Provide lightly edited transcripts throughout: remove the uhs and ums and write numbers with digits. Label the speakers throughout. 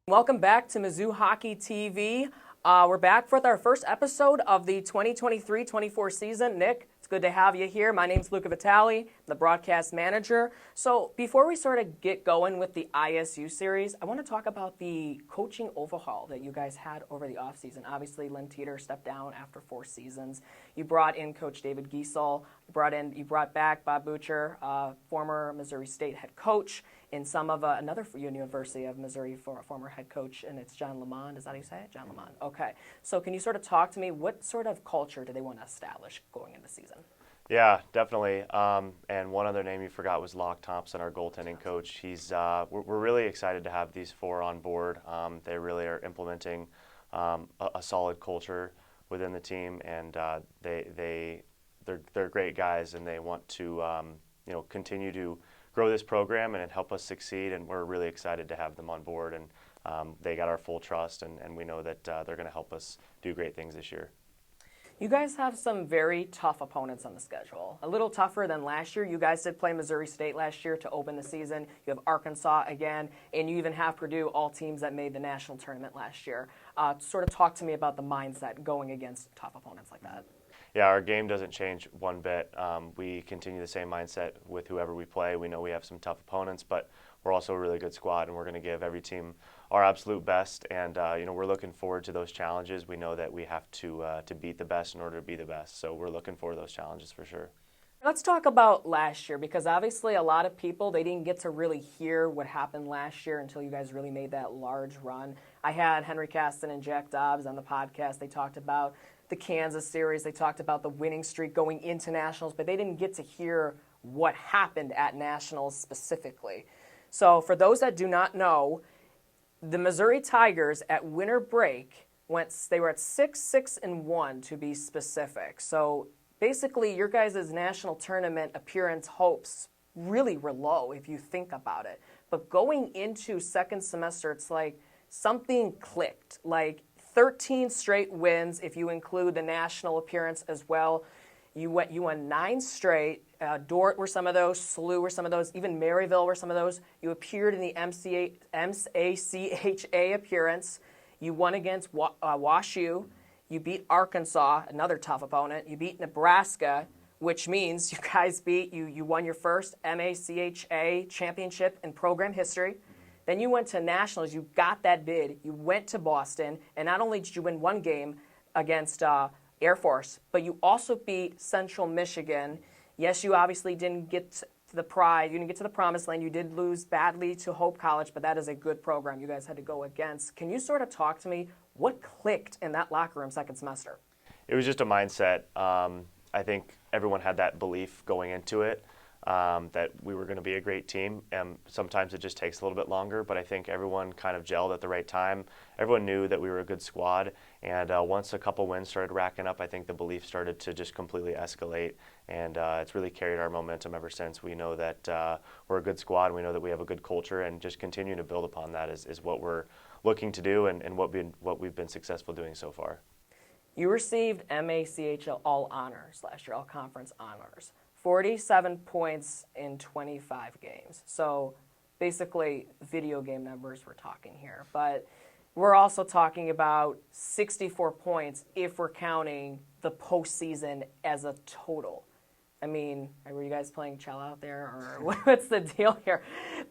Speaker 1: Welcome back to Mizzou Hockey TV. We're back with our first episode of the 2023-24 season. Nick, it's good to have you here. My name's Luca Vitale, the broadcast manager. So before we sort of get going with the ISU series, I want to talk about the coaching overhaul that you guys had over the offseason. Obviously, Lynn Teeter stepped down after 4 seasons. You brought in Coach David Giesel. You brought back Bob Butcher, former Missouri State head coach, in some of another University of Missouri for a former head coach, and it's John Lamond. Is that how you say it? John Lamond. Okay. So can you sort of talk to me, what sort of culture do they want to establish going into the season?
Speaker 2: Yeah, definitely. And one other name you forgot was Locke Thompson, our goaltending coach. We're really excited to have these 4 on board. They really are implementing a solid culture within the team, and they're great guys, and they want to continue to grow this program and help us succeed. And we're really excited to have them on board. And they got our full trust, and we know that they're going to help us do great things this year.
Speaker 1: You guys have some very tough opponents on the schedule. A little tougher than last year. You guys did play Missouri State last year to open the season. You have Arkansas again, and you even have Purdue, all teams that made the national tournament last year. Sort of talk to me about the mindset going against tough opponents like that.
Speaker 2: Yeah, our game doesn't change one bit. We continue the same mindset with whoever we play. We know we have some tough opponents, but we're also a really good squad, and we're going to give every team our absolute best. And we're looking forward to those challenges. We know that we have to beat the best in order to be the best. So we're looking for those challenges for sure.
Speaker 1: Let's talk about last year, because obviously a lot of people, they didn't get to really hear what happened last year until you guys really made that large run. I had Henry Caston and Jack Dobbs on the podcast. They talked about the Kansas series. They talked about the winning streak going into nationals, but they didn't get to hear what happened at nationals specifically. So for those that do not know, the Missouri Tigers at winter break they were at 6-6-1 to be specific. So basically your guys' national tournament appearance hopes really were low if you think about it. But going into second semester, it's like something clicked. Like 13 straight wins if you include the national appearance as well. You won 9 straight. Dordt were some of those. SLU were some of those. Even Maryville were some of those. You appeared in the MACHA appearance. You won against WashU. You beat Arkansas, another tough opponent. You beat Nebraska, which means you guys you won your first MACHA championship in program history. Then you went to nationals. You got that bid. You went to Boston, and not only did you win one game against Air Force, but you also beat Central Michigan. Yes, you obviously didn't get to the prize. You didn't get to the promised land. You did lose badly to Hope College, but that is a good program you guys had to go against. Can you sort of talk to me what clicked in that locker room second semester?
Speaker 2: It was just a mindset. I think everyone had that belief going into it, that we were going to be a great team. And sometimes it just takes a little bit longer, but I think everyone kind of gelled at the right time. Everyone knew that we were a good squad, and once a couple wins started racking up, I think the belief started to just completely escalate, and it's really carried our momentum ever since. We know that we're a good squad, and we know that we have a good culture, and just continuing to build upon that is what we're looking to do and what we've been successful doing so far.
Speaker 1: You received MACHL All Honors last year, All Conference Honors. 47 points in 25 games. So basically video game numbers we're talking here. But we're also talking about 64 points if we're counting the postseason as a total. I mean, were you guys playing cello out there, or what's the deal here?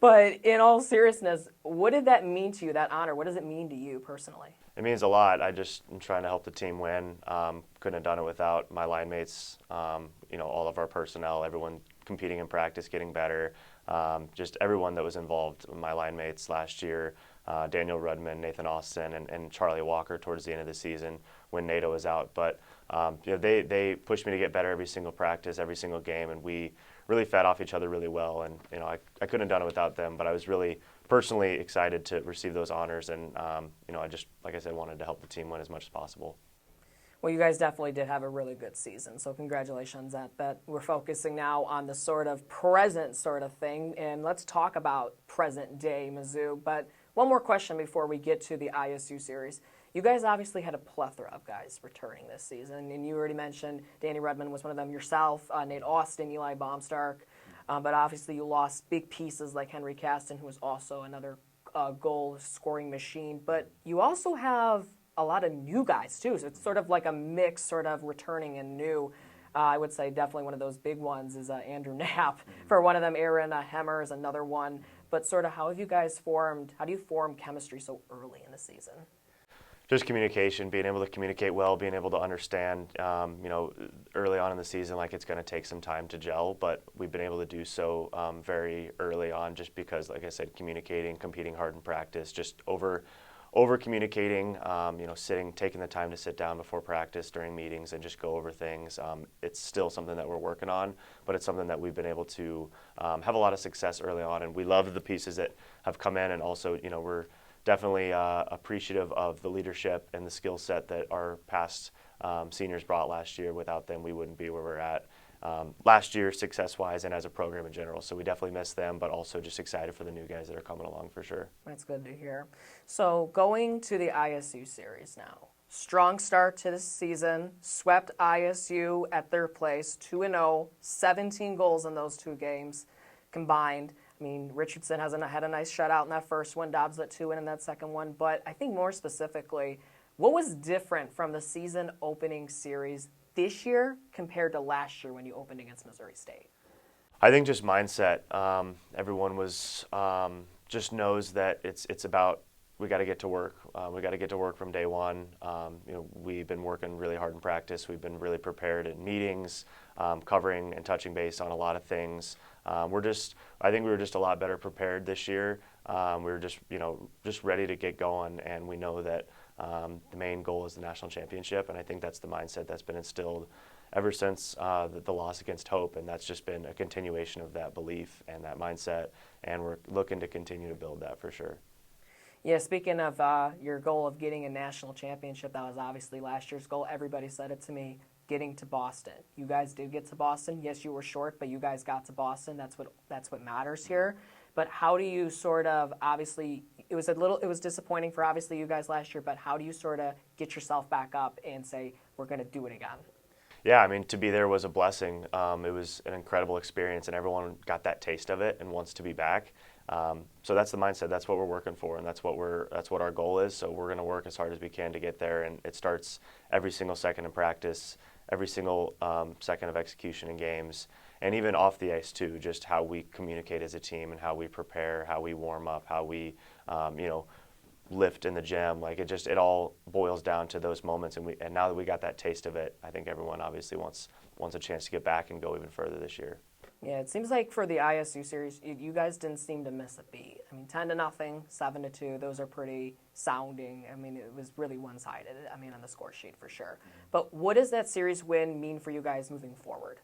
Speaker 1: But in all seriousness, what did that mean to you, that honor? What does it mean to you personally?
Speaker 2: It means a lot. I just am trying to help the team win. Couldn't have done it without my line mates, all of our personnel, everyone competing in practice, getting better. Just everyone that was involved, my line mates last year, Daniel Rudman, Nathan Austin, and Charlie Walker towards the end of the season when NATO was out. But they pushed me to get better every single practice, every single game, and we really fed off each other really well. And I couldn't have done it without them, but I was really personally excited to receive those honors, and I just, like I said, wanted to help the team win as much as possible.
Speaker 1: Well, you guys definitely did have a really good season, so congratulations on that. We're focusing now on the sort of present sort of thing, and let's talk about present-day Mizzou. But one more question before we get to the ISU series. You guys obviously had a plethora of guys returning this season, and you already mentioned Danny Redmond was one of them, yourself, Nate Austin, Eli Baumstark, but obviously you lost big pieces like Henry Caston, who was also another goal scoring machine, but you also have a lot of new guys too. So it's sort of like a mix, sort of returning and new. I would say definitely one of those big ones is Andrew Knapp. For one of them, Aaron Hemmer is another one. But sort of how do you form chemistry so early in the season?
Speaker 2: Just communication, being able to communicate well, being able to understand, early on in the season, like it's going to take some time to gel, but we've been able to do so very early on just because, like I said, communicating, competing hard in practice, just over communicating, taking the time to sit down before practice during meetings and just go over things. It's still something that we're working on, but it's something that we've been able to have a lot of success early on, and we love the pieces that have come in, and also, we're definitely appreciative of the leadership and the skill set that our past seniors brought last year. Without them, we wouldn't be where we're at last year, success-wise, and as a program in general. So we definitely miss them, but also just excited for the new guys that are coming along for sure.
Speaker 1: That's good to hear. So going to the ISU series now. Strong start to the season, swept ISU at their place, 2-0, 17 goals in those two games combined. I mean, Richardson had a nice shutout in that first one, Dobbs let 2 in that second one. But I think more specifically, what was different from the season opening series this year compared to last year when you opened against Missouri State?
Speaker 2: I think just mindset. Everyone was just knows that it's about we got to get to work. We got to get to work from day one. We've been working really hard in practice. We've been really prepared in meetings, covering and touching base on a lot of things. I think we were just a lot better prepared this year. We were just ready to get going, and we know that the main goal is the national championship, and I think that's the mindset that's been instilled ever since the loss against Hope, and that's just been a continuation of that belief and that mindset, and we're looking to continue to build that for sure.
Speaker 1: Yeah, speaking of your goal of getting a national championship, that was obviously last year's goal. Everybody said it to me, getting to Boston. You guys did get to Boston. Yes, you were short, but you guys got to Boston. That's what matters here. But how do you sort of, obviously, it was disappointing for obviously you guys last year, but how do you sort of get yourself back up and say, we're going to do it again?
Speaker 2: Yeah, I mean, to be there was a blessing. It was an incredible experience, and everyone got that taste of it and wants to be back. So that's the mindset. That's what we're working for, and that's what our goal is. So we're going to work as hard as we can to get there, and it starts every single second in practice, every single second of execution in games, and even off the ice too. Just how we communicate as a team and how we prepare, how we warm up, how we lift in the gym. Like it all boils down to those moments. And now that we got that taste of it, I think everyone obviously wants a chance to get back and go even further this year.
Speaker 1: Yeah, it seems like for the ISU series, you guys didn't seem to miss a beat. I mean, 10-0, 7-2, those are pretty sounding. I mean, it was really one-sided, on the score sheet for sure. But what does that series win mean for you guys moving forward?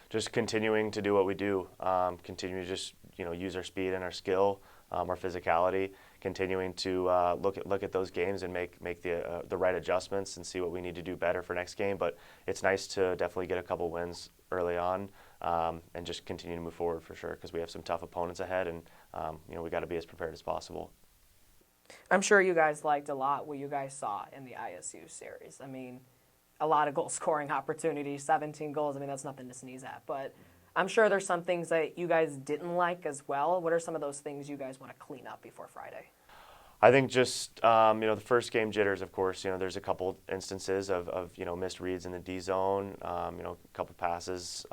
Speaker 2: Just continuing to do what we do, continue to just use our speed and our skill, our physicality, continuing to look at those games and make the right adjustments and see what we need to do better for next game. But it's nice to definitely get a couple wins early on and just continue to move forward for sure, because we have some tough opponents ahead, and we got to be as prepared as possible.
Speaker 1: I'm sure you guys liked a lot what you guys saw in the ISU series. I mean, a lot of goal-scoring opportunities, 17 goals. I mean, that's nothing to sneeze at. But I'm sure there's some things that you guys didn't like as well. What are some of those things you guys want to clean up before Friday?
Speaker 2: I think just the first game jitters, of course. There's a couple instances of missed reads in the D zone. A couple passes,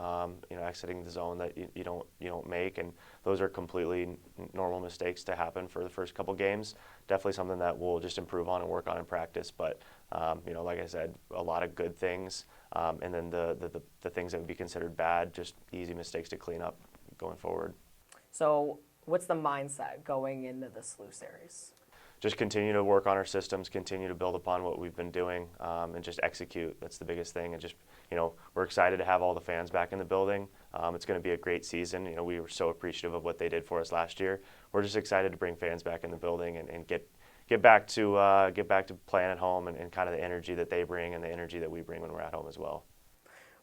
Speaker 2: exiting the zone that you don't make, and those are completely normal mistakes to happen for the first couple games. Definitely something that we'll just improve on and work on in practice. But like I said, a lot of good things, and then the things that would be considered bad, just easy mistakes to clean up going forward.
Speaker 1: So, what's the mindset going into the SLU series?
Speaker 2: Just continue to work on our systems, continue to build upon what we've been doing, and just execute. That's the biggest thing. And just, we're excited to have all the fans back in the building. It's going to be a great season. We were so appreciative of what they did for us last year. We're just excited to bring fans back in the building and get back to playing at home and kind of the energy that they bring and the energy that we bring when we're at home as well.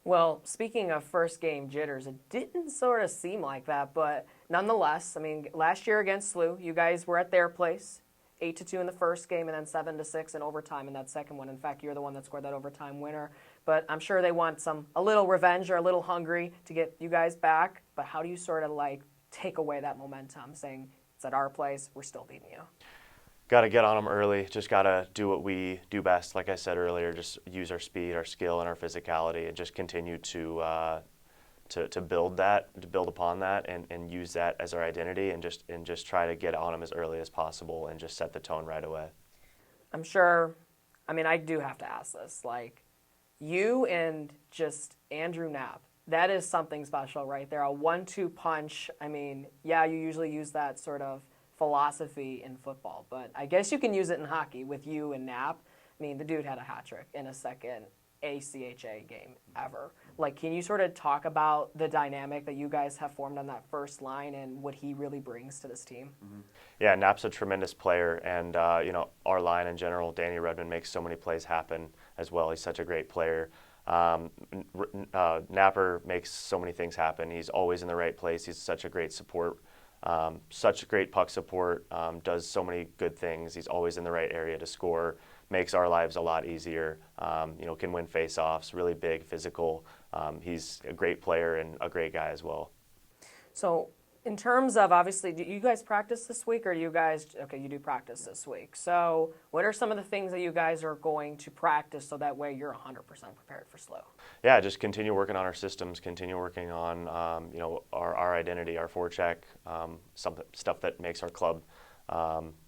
Speaker 1: Well, speaking of first game jitters, it didn't sort of seem like that, but nonetheless, last year against SLU, you guys were at their place. 8-2 in the first game, and then 7-6 in overtime in that second one. In fact, you're the one that scored that overtime winner. But I'm sure they want a little revenge or a little hungry to get you guys back. But how do you sort of take away that momentum, saying It's at our place. We're still beating you.
Speaker 2: Got to get on them early. Just got to do what we do best. Like I said earlier, just use our speed, our skill, and our physicality, and just continue to build that, to build upon that, and use that as our identity, and just try to get on them as early as possible, and just set the tone right away.
Speaker 1: I'm sure. I mean, I do have to ask this. Like, you and just Andrew Knapp, that is something special right there. A 1-2 punch. I mean, yeah, you usually use that sort of philosophy in football, but I guess you can use it in hockey with you and Knapp. I mean, the dude had a hat trick in a second ACHA game ever. Like, can you sort of talk about the dynamic that you guys have formed on that first line and what he really brings to this team?
Speaker 2: Mm-hmm. Yeah, Knapp's a tremendous player, and our line in general, Danny Redmond makes so many plays happen as well. He's such a great player. Napper makes so many things happen. He's always in the right place. He's such a great support. Such great puck support, does so many good things. He's always in the right area to score, makes our lives a lot easier, can win face-offs, really big, physical. He's a great player and a great guy as well.
Speaker 1: So in terms of, obviously, do you guys practice this week, or do you guys, okay, you do practice this week. So what are some of the things that you guys are going to practice so that way you're 100% prepared for SLO?
Speaker 2: Yeah, just continue working on our systems, continue working on, our identity, our forecheck, some stuff that makes our club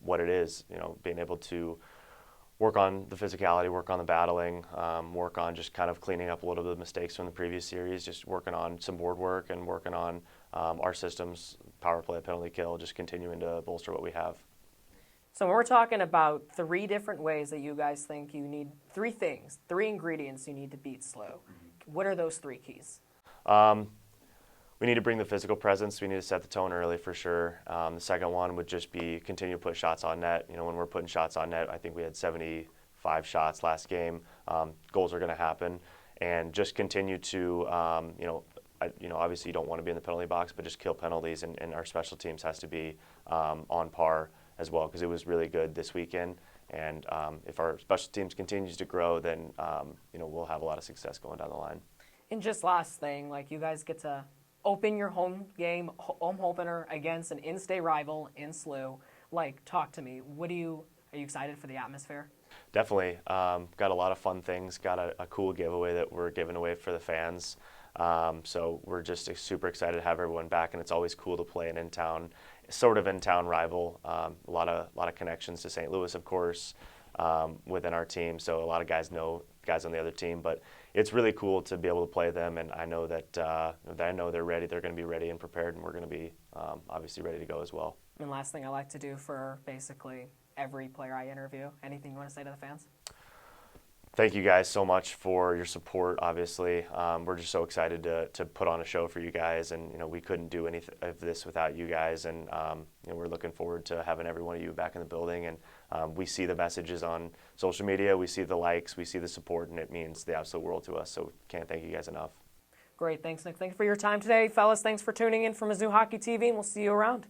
Speaker 2: what it is, being able to work on the physicality, work on the battling, work on just kind of cleaning up a little bit of mistakes from the previous series, just working on some board work and working on our systems, power play, penalty kill, just continuing to bolster what we have.
Speaker 1: So when we're talking about 3 different ways that you guys think you need, 3 things, 3 ingredients you need to beat SLO, what are those 3 keys?
Speaker 2: We need to bring the physical presence. We need to set the tone early for sure. The second one would just be continue to put shots on net. When we're putting shots on net, I think we had 75 shots last game. Goals are going to happen, and just continue to, obviously you don't want to be in the penalty box, but just kill penalties, and our special teams has to be on par as well, because it was really good this weekend. And if our special teams continues to grow, then we'll have a lot of success going down the line.
Speaker 1: And just last thing, like, you guys get to open your home opener against an in-state rival in SLO. Like, talk to me. Are you excited for the atmosphere?
Speaker 2: Definitely. Got a lot of fun things. Got a cool giveaway that we're giving away for the fans. So we're just super excited to have everyone back, and it's always cool to play an in-town rival. A lot of connections to St. Louis, of course, within our team. So a lot of guys know guys on the other team, but it's really cool to be able to play them, and I know that they're ready. They're going to be ready and prepared, and we're going to be obviously ready to go as well. And
Speaker 1: last thing I like to do for basically every player I interview, anything you want to say to the fans?
Speaker 2: Thank you guys so much for your support, obviously. We're just so excited to put on a show for you guys, and we couldn't do any of this without you guys, and we're looking forward to having every one of you back in the building. And we see the messages on social media, we see the likes, we see the support, and it means the absolute world to us, so can't thank you guys enough. Great. Thanks, Nick. Thank you for your time today. Fellas, thanks for tuning in for Mizzou Hockey TV, and we'll see you around.